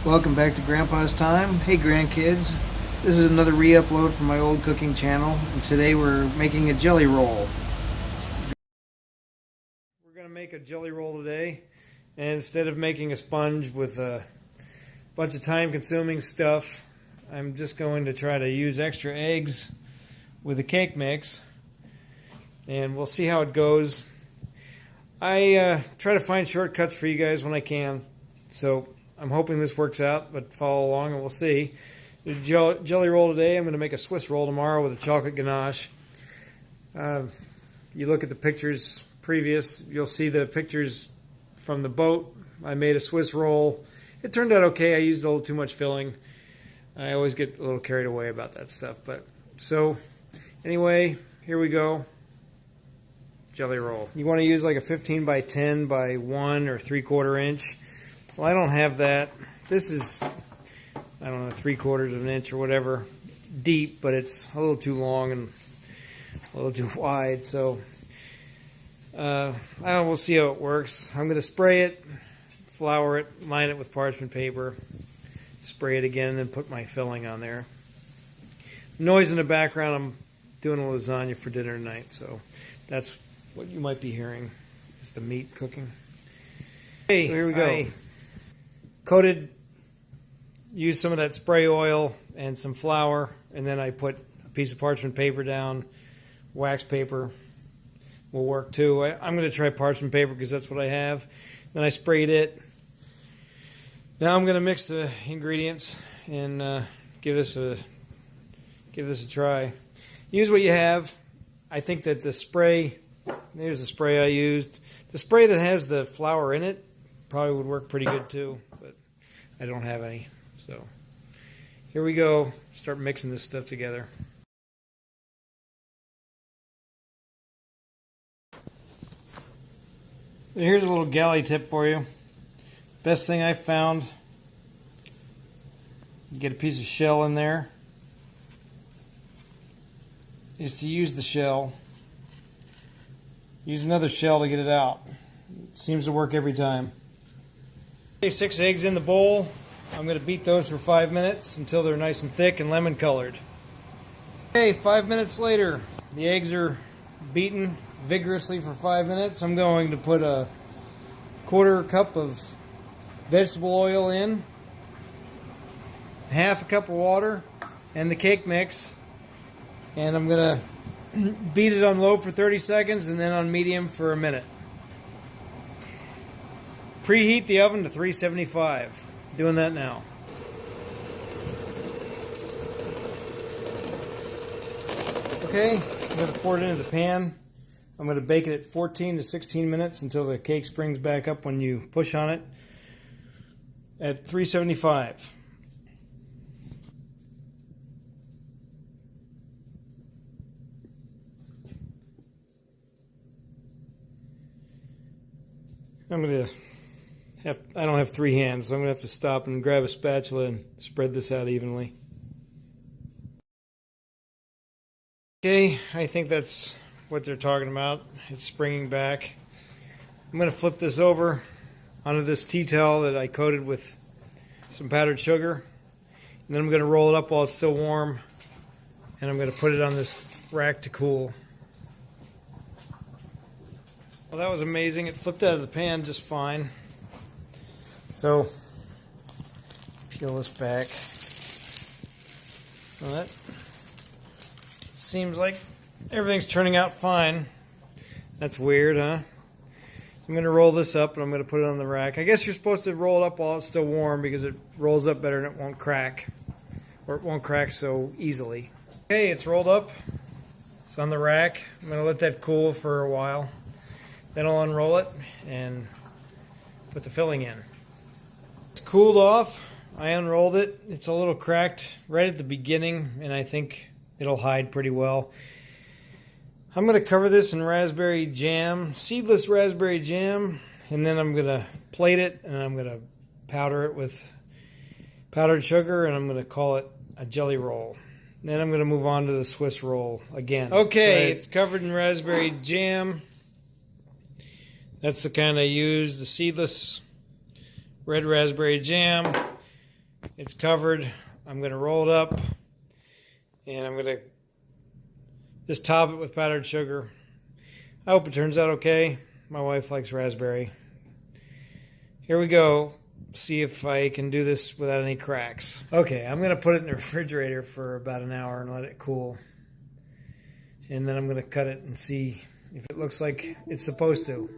Welcome back to Grandpa's Time. Hey grandkids, this is another re-upload from my old cooking channel, and today we're making a jelly roll. We're going to make a jelly roll today, and instead of making a sponge with a bunch of time-consuming stuff, I'm just going to try to use extra eggs with the cake mix, and we'll see how it goes. I try to find shortcuts for you guys when I can, so I'm hoping this works out, but follow along and we'll see. The jelly roll today, I'm going to make a Swiss roll tomorrow with a chocolate ganache. You look at the pictures previous, you'll see the pictures from the boat. I made a Swiss roll. It turned out okay. I used a little too much filling. I always get a little carried away about that stuff. So anyway, here we go. Jelly roll. You want to use like a 15 by 10 by 1 or 3/4 inch. Well, I don't have that. This is, I don't know, 3/4 of an inch or whatever deep, but it's a little too long and a little too wide. So I don't know, we'll see how it works. I'm going to spray it, flour it, line it with parchment paper, spray it again, and then put my filling on there. Noise in the background, I'm doing a lasagna for dinner tonight, so that's what you might be hearing, is the meat cooking. Hey, so here we go. Used some of that spray oil and some flour, and then I put a piece of parchment paper down. Wax paper will work too. I'm going to try parchment paper because that's what I have. Then I sprayed it. Now I'm going to mix the ingredients and give this a try. Use what you have. I think that the spray, there's the spray I used. The spray that has the flour in it probably would work pretty good too, but I don't have any. So here we go. Start mixing this stuff together. And here's a little galley tip for you. Best thing I found, you get a piece of shell in there, is to use the shell. Use another shell to get it out. It seems to work every time. 6 eggs in the bowl. I'm going to beat those for 5 minutes until they're nice and thick and lemon colored. Okay, 5 minutes later, the eggs are beaten vigorously for 5 minutes. I'm going to put a 1/4 cup of vegetable oil in, 1/2 cup of water, and the cake mix. And I'm going to beat it on low for 30 seconds and then on medium for a minute. Preheat the oven to 375. Doing that now. Okay, I'm going to pour it into the pan. I'm going to bake it at 14 to 16 minutes until the cake springs back up when you push on it at 375. I don't have 3 hands, so I'm going to have to stop and grab a spatula and spread this out evenly. Okay, I think that's what they're talking about. It's springing back. I'm going to flip this over onto this tea towel that I coated with some powdered sugar. And then I'm going to roll it up while it's still warm. And I'm going to put it on this rack to cool. Well, that was amazing. It flipped out of the pan just fine. So, peel this back. Well, that seems like everything's turning out fine. That's weird, huh? I'm going to roll this up and I'm going to put it on the rack. I guess you're supposed to roll it up while it's still warm because it rolls up better and it won't crack. Or it won't crack so easily. Okay, it's rolled up. It's on the rack. I'm going to let that cool for a while. Then I'll unroll it and put the filling in. It's cooled off. I unrolled it. It's a little cracked right at the beginning, and I think it'll hide pretty well. I'm going to cover this in raspberry jam, seedless raspberry jam, and then I'm going to plate it, and I'm going to powder it with powdered sugar, and I'm going to call it a jelly roll. Then I'm going to move on to the Swiss roll again. Okay, it's covered in raspberry jam. That's the kind I use, the seedless red raspberry jam. It's covered. I'm going to roll it up, and I'm going to just top it with powdered sugar. I hope it turns out okay. My wife likes raspberry. Here we go. See if I can do this without any cracks. Okay, I'm going to put it in the refrigerator for about an hour and let it cool. And then I'm going to cut it and see if it looks like it's supposed to.